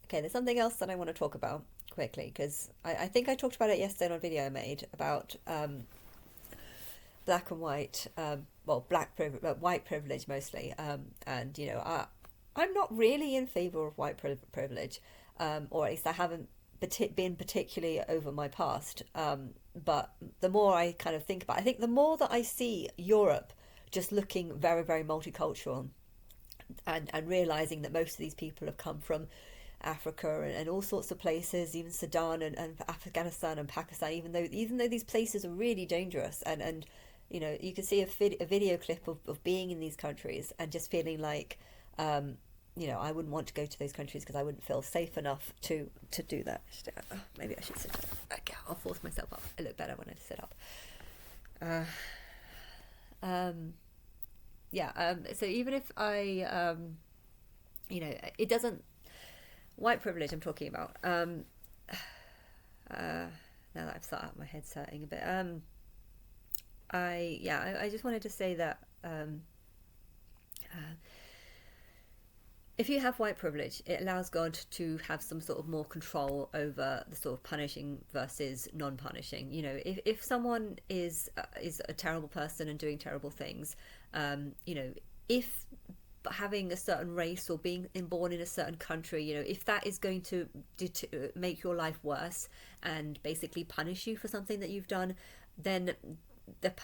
Okay, there's something else that I want to talk about quickly because I think I talked about it yesterday on a video I made about black and white, well, white privilege mostly, and I'm not really in favor of white privilege, or at least I haven't been particularly over my past. But the more I kind of think about it, I think the more that I see Europe just looking very, very multicultural, and realizing that most of these people have come from Africa and all sorts of places, even Sudan and Afghanistan and Pakistan, even though these places are really dangerous, and you can see a video clip of being in these countries and just feeling like I wouldn't want to go to those countries because I wouldn't feel safe enough to do that. Maybe I should sit up. Okay, I'll force myself up. I look better when I sit up. So even if it doesn't, white privilege I'm talking about. Now that I've started my head hurting a bit. I just wanted to say that if you have white privilege, it allows God to have some sort of more control over the sort of punishing versus non-punishing. If someone is a terrible person and doing terrible things, if having a certain race or being born in a certain country, if that is going to make your life worse and basically punish you for something that you've done, then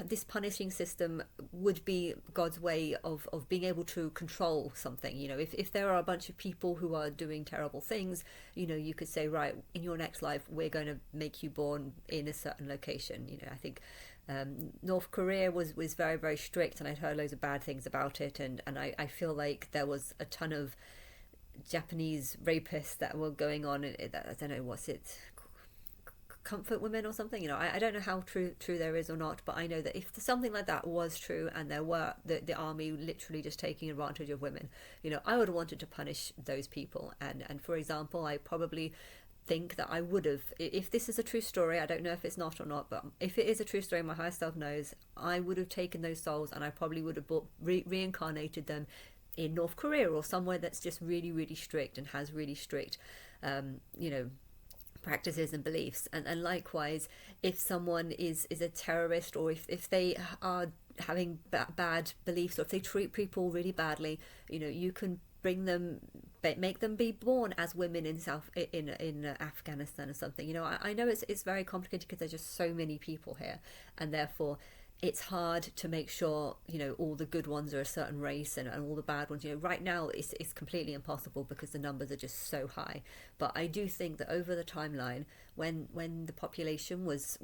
this punishing system would be God's way of being able to control something. If there are a bunch of people who are doing terrible things, you could say, right, in your next life, we're going to make you born in a certain location. I think North Korea was very, very strict, and I'd heard loads of bad things about it, and I feel like there was a ton of Japanese rapists that were going on. I don't know, what's it, comfort women or something. I don't know how true there is or not, but I know that if something like that was true and there were the army literally just taking advantage of women, I would have wanted to punish those people. And for example, I probably think that I would have, if this is a true story, I don't know if it's not or not, but if it is a true story, my higher self knows, I would have taken those souls and I probably would have reincarnated them in North Korea or somewhere that's just really, really strict and has really strict practices and beliefs. And likewise, if someone is a terrorist, or if they are having bad beliefs, or if they treat people really badly, you can make them be born as women in Afghanistan or something. I know it's very complicated because there's just so many people here, and therefore it's hard to make sure all the good ones are a certain race and all the bad ones. Right now it's completely impossible because the numbers are just so high. But I do think that over the timeline, when the population was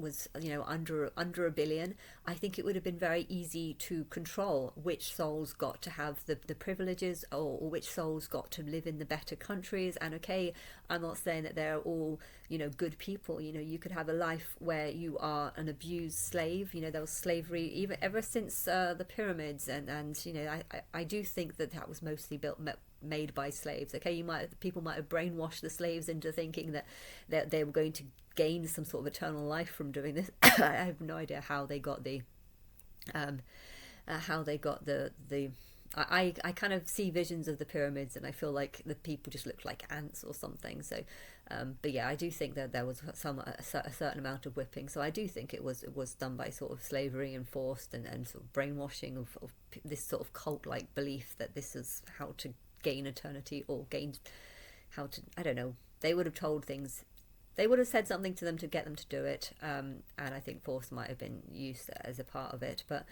under a billion, I think it would have been very easy to control which souls got to have the privileges, or which souls got to live in the better countries. And okay, I'm not saying that they're all good people. You could have a life where you are an abused slave. There was slavery even ever since the pyramids, and I do think that was mostly made by slaves. Okay, people might have brainwashed the slaves into thinking that they were going to gain some sort of eternal life from doing this. I have no idea how they got the I kind of see visions of the pyramids, and I feel like the people just looked like ants or something. So, but yeah, I do think that there was a certain amount of whipping. So I do think it was done by sort of slavery and forced and sort of brainwashing of this sort of cult-like belief that this is how to gain eternity, or how to, I don't know. They would have told things. They would have said something to them to get them to do it, and I think force might have been used as a part of it. But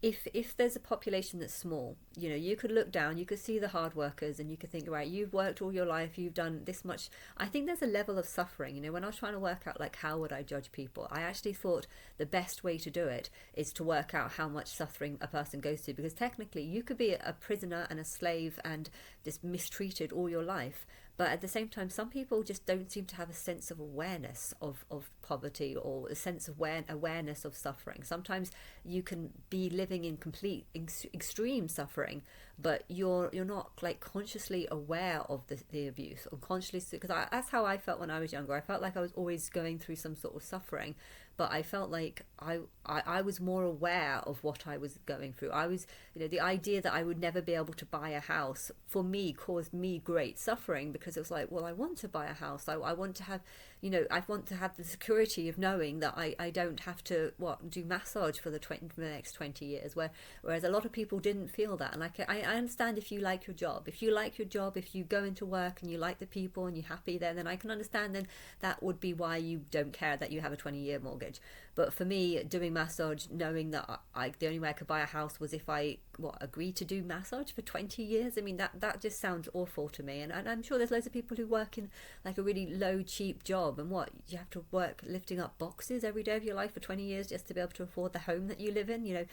if there's a population that's small, you could look down, you could see the hard workers, and you could think, right, you've worked all your life, you've done this much. I think there's a level of suffering. When I was trying to work out like how would I judge people, I actually thought the best way to do it is to work out how much suffering a person goes through, because technically you could be a prisoner and a slave and just mistreated all your life. But at the same time, some people just don't seem to have a sense of awareness of poverty, or a sense of awareness of suffering. Sometimes you can be living in complete extreme suffering, but you're not like consciously aware of the abuse, or consciously, because that's how I felt when I was younger. I felt like I was always going through some sort of suffering, but I felt like I was more aware of what I was going through. I was, the idea that I would never be able to buy a house for me caused me great suffering, because it was like, well, I want to buy a house. I want to have, I want to have the security of knowing that I don't have to do massage for for the next 20 years. Whereas a lot of people didn't feel that. And like, I understand if you like your job, if you go into work and you like the people and you're happy there, then I can understand. Then that would be why you don't care that you have a 20-year mortgage. But for me, doing massage, knowing that the only way I could buy a house was if I agreed to do massage for 20 years. I mean, that just sounds awful to me. And I'm sure there's loads of people who work in like a really low, cheap job, and you have to work lifting up boxes every day of your life for 20 years just to be able to afford the home that you live in.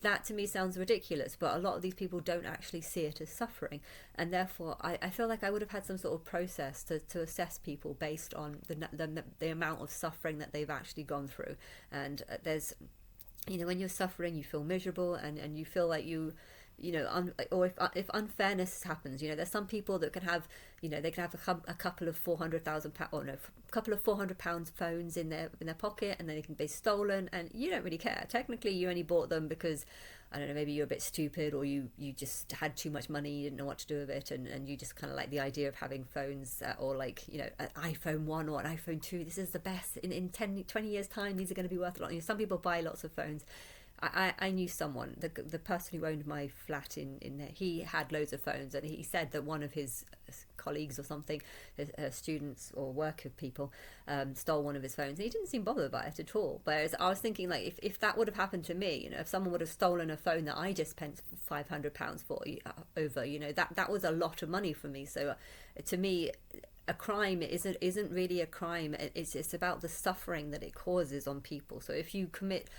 That to me sounds ridiculous, but a lot of these people don't actually see it as suffering. And therefore I feel like I would have had some sort of process to assess people based on the amount of suffering that they've actually gone through. And there's, when you're suffering, you feel miserable, and you feel like or if unfairness happens, there's some people that can have, they can have a couple of £400,000, or no, a couple of £400 phones in their pocket, and then they can be stolen, and you don't really care. Technically, you only bought them because, I don't know, maybe you're a bit stupid, or you just had too much money, you didn't know what to do with it, and you just kind of like the idea of having phones, or like, an iPhone 1 or an iPhone 2, this is the best, in 10, 20 years time, these are going to be worth a lot. Some people buy lots of phones. I knew someone, the person who owned my flat in there, he had loads of phones, and he said that one of his colleagues or something, students or worker people, stole one of his phones, and he didn't seem bothered by it at all. Whereas I was thinking, like, if that would have happened to me, if someone would have stolen a phone that I just spent £500 for over, that was a lot of money for me. So to me, a crime isn't really a crime. It's about the suffering that it causes on people. So if you commit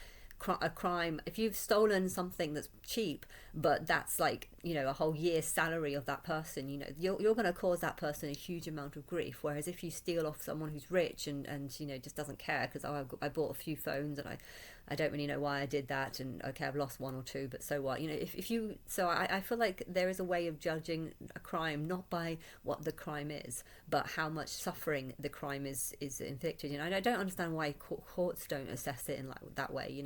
a crime, if you've stolen something that's cheap, but that's like, a whole year's salary of that person, you're going to cause that person a huge amount of grief. Whereas if you steal off someone who's rich and just doesn't care because, I bought a few phones and I don't really know why I did that, and okay, I've lost one or two, but so what? I feel like there is a way of judging a crime not by what the crime is, but how much suffering the crime is inflicted. I don't understand why courts don't assess it in like that way.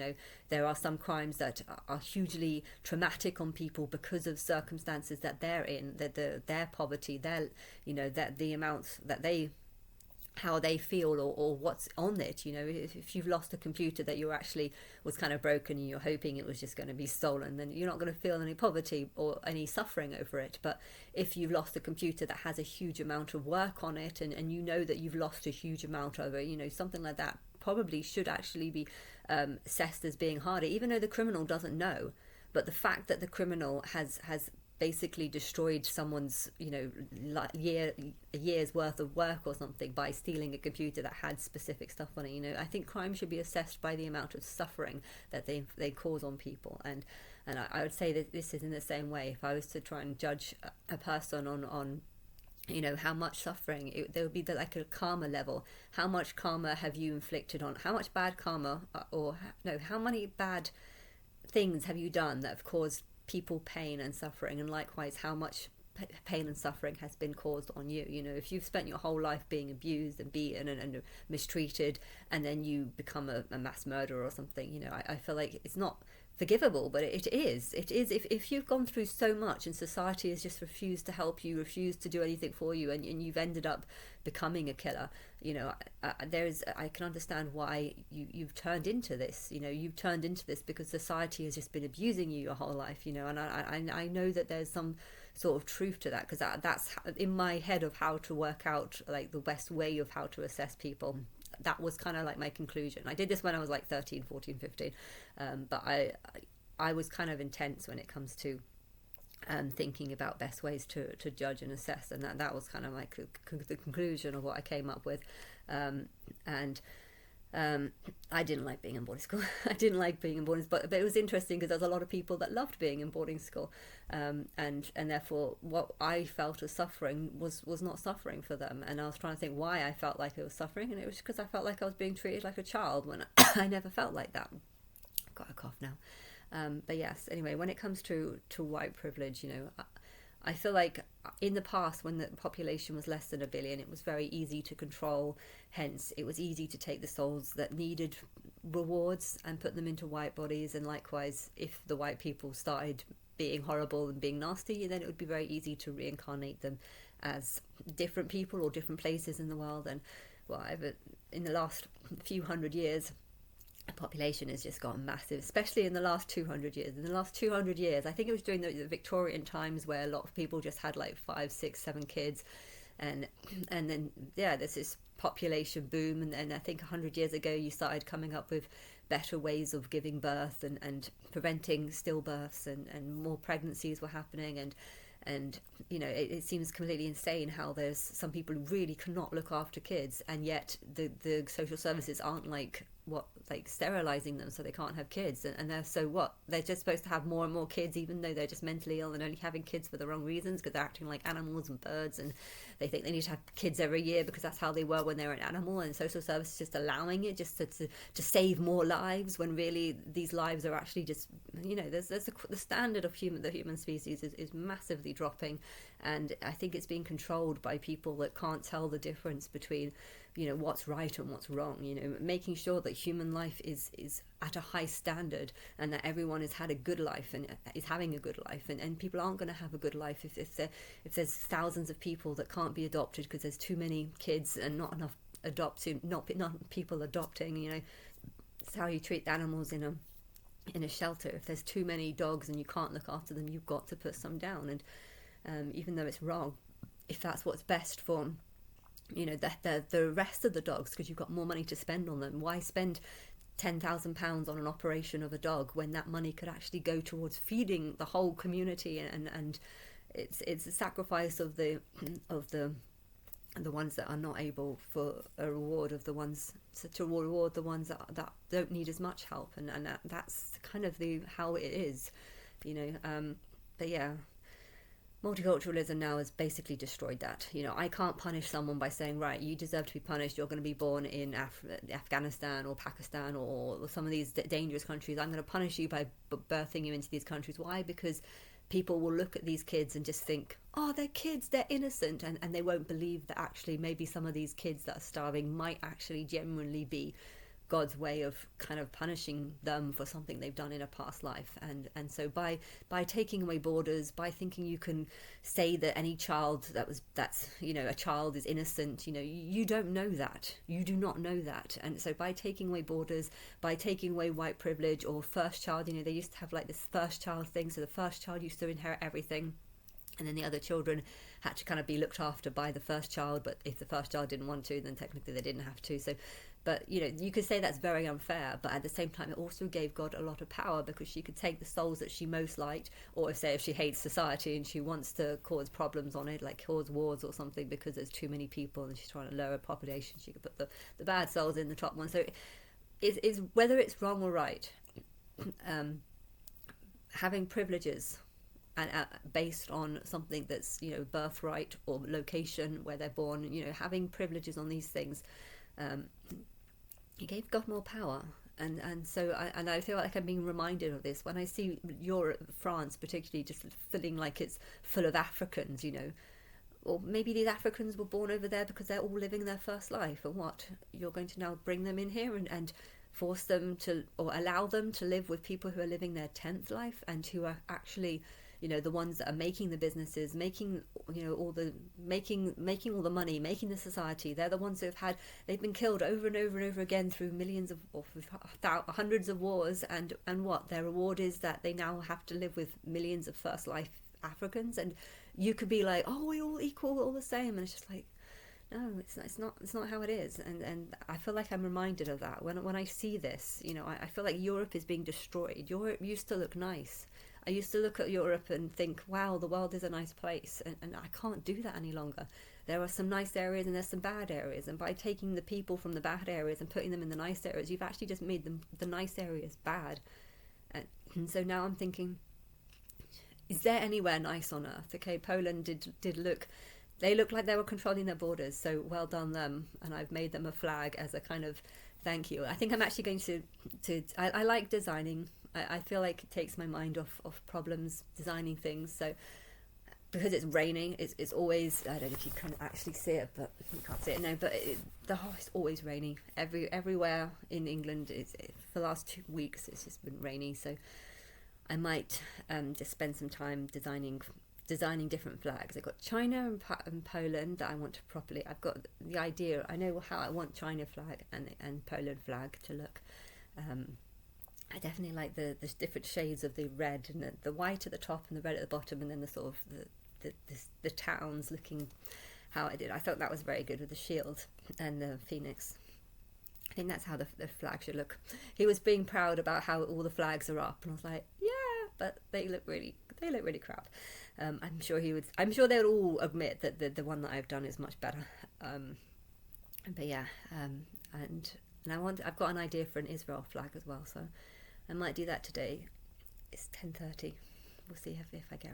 There are some crimes that are hugely traumatic on people because of circumstances that they're in, that their poverty, that the amounts that they, how they feel, or what's on it. If you've lost a computer that you actually was kind of broken and you're hoping it was just going to be stolen, then you're not going to feel any poverty or any suffering over it. But if you've lost a computer that has a huge amount of work on it, and that you've lost a huge amount over, something like that probably should actually be assessed as being harder, even though the criminal doesn't know. But the fact that the criminal has basically destroyed someone's a year's worth of work or something by stealing a computer that had specific stuff on it, I think crime should be assessed by the amount of suffering that they cause on people. And I would say that this is in the same way. If I was to try and judge a person on how much suffering, there would be like a karma level. How much karma have you inflicted on, how much bad karma, or no, how many bad things have you done that have caused people pain and suffering? And likewise, how much pain and suffering has been caused on you. If you've spent your whole life being abused and beaten and mistreated, and then you become a mass murderer or something, I feel like it's not forgivable, but it is if you've gone through so much and society has just refused to help you, refused to do anything for you, and you've ended up becoming a killer. I can understand why you've turned into this. You've turned into this because society has just been abusing you your whole life. And I know that there's some sort of truth to that, because that's in my head of how to work out like the best way of how to assess people. That was kind of like my conclusion. I did this when I was like 13, 14, 15, but I was kind of intense when it comes to thinking about best ways to judge and assess, and that was kind of like the conclusion of what I came up with. I didn't like being in boarding school. I didn't like being in boarding school, but it was interesting because there was a lot of people that loved being in boarding school, and therefore what I felt as suffering was not suffering for them. And I was trying to think why I felt like it was suffering, and it was because I felt like I was being treated like a child when I never felt like that. I've got a cough now. But yes, anyway, when it comes to white privilege, I feel like in the past, when the population was less than a billion, it was very easy to control. Hence, it was easy to take the souls that needed rewards and put them into white bodies. And likewise, if the white people started being horrible and being nasty, then it would be very easy to reincarnate them as different people or different places in the world. And whatever, in the last few hundred years, the population has just gotten massive, especially in the last 200 years. In the last 200 years, I think it was during the Victorian times where a lot of people just had like 5, 6, 7 kids. And then, yeah, there's this population boom. And then I think 100 years ago, you started coming up with better ways of giving birth and preventing stillbirths, and more pregnancies were happening. And it seems completely insane how there's some people who really cannot look after kids, and yet the social services aren't like sterilizing them so they can't have kids, and they're just supposed to have more and more kids, even though they're just mentally ill and only having kids for the wrong reasons, because they're acting like animals and birds, and they think they need to have kids every year because that's how they were when they were an animal, and social services just allowing it just to save more lives, when really these lives are actually just, the standard of the human species is massively dropping. And I think it's being controlled by people that can't tell the difference between what's right and what's wrong, making sure that human life is at a high standard, and that everyone has had a good life and is having a good life, and people aren't going to have a good life if there's thousands of people that can't be adopted because there's too many kids and not enough not people adopting. It's how you treat animals in a shelter. If there's too many dogs and you can't look after them, you've got to put some down. And even though it's wrong, if that's what's best for the rest of the dogs, because you've got more money to spend on them, why spend £10,000 on an operation of a dog when that money could actually go towards feeding the whole community? And it's a sacrifice of the ones that are not able, for a reward of the ones to reward the ones that don't need as much help, and that's kind of how it is, but yeah. Multiculturalism now has basically destroyed that. I can't punish someone by saying, right, you deserve to be punished. You're going to be born in Afghanistan or Pakistan or some of these dangerous countries. I'm going to punish you by birthing you into these countries. Why? Because people will look at these kids and just think, oh, they're kids, they're innocent. And they won't believe that actually maybe some of these kids that are starving might actually genuinely be God's way of kind of punishing them for something they've done in a past life. And so by taking away borders, by thinking you can say that any child that's a child is innocent, you don't know that. You do not know that. And so by taking away borders, by taking away white privilege or first child, they used to have like this first child thing. So the first child used to inherit everything, and then the other children had to kind of be looked after by the first child. But if the first child didn't want to, then technically they didn't have to. But you could say that's very unfair, but at the same time it also gave God a lot of power, because she could take the souls that she most liked, or if she hates society and she wants to cause problems on it, like cause wars or something because there's too many people and she's trying to lower population, she could put the bad souls in the top one. So is whether it's wrong or right, having privileges and based on something that's birthright or location where they're born, having privileges on these things, he gave God more power. And so I feel like I'm being reminded of this when I see Europe, France particularly, just feeling like it's full of Africans, or maybe these Africans were born over there because they're all living their first life, and what, you're going to now bring them in here and force them to, or allow them to live with people who are living their 10th life, and who are actually the ones that are making the businesses, making all the money, making the society. They're the ones they've been killed over and over and over again through millions of or hundreds of wars, and what their reward is that they now have to live with millions of first life Africans. And you could be like, oh, we're all equal, we're all the same, and it's just like, no, it's not how it is. And I feel like I'm reminded of that when I see this. I feel like Europe is being destroyed. Europe used to look nice. I used to look at Europe and think, wow, the world is a nice place, and I can't do that any longer. There are some nice areas and there's some bad areas, and by taking the people from the bad areas and putting them in the nice areas, you've actually just made the nice areas bad. And so now I'm thinking, is there anywhere nice on earth? Okay, Poland did look, they looked like they were controlling their borders, so well done them, and I've made them a flag as a kind of thank you. I think I'm actually going to I like designing I feel like it takes my mind off problems designing things. So because it's raining, it's always, I don't know if you can actually see it, but you can't see it now, but it's always raining everywhere in England. For the last 2 weeks it's just been rainy, so I might just spend some time designing different flags. I've got China and Poland that I want to properly, I've got the idea, I know how I want China flag and Poland flag to look. I definitely like the different shades of the red and the white at the top and the red at the bottom, and then the sort of the towns looking how I did. I thought that was very good with the shield and the phoenix. I think that's how the flag should look. He was being proud about how all the flags are up, and I was like, yeah, but they look really crap. I'm sure they'll all admit that the one that I've done is much better. But yeah, and I've got an idea for an Israel flag as well, so I might do that today. It's 10:30. We'll see if I get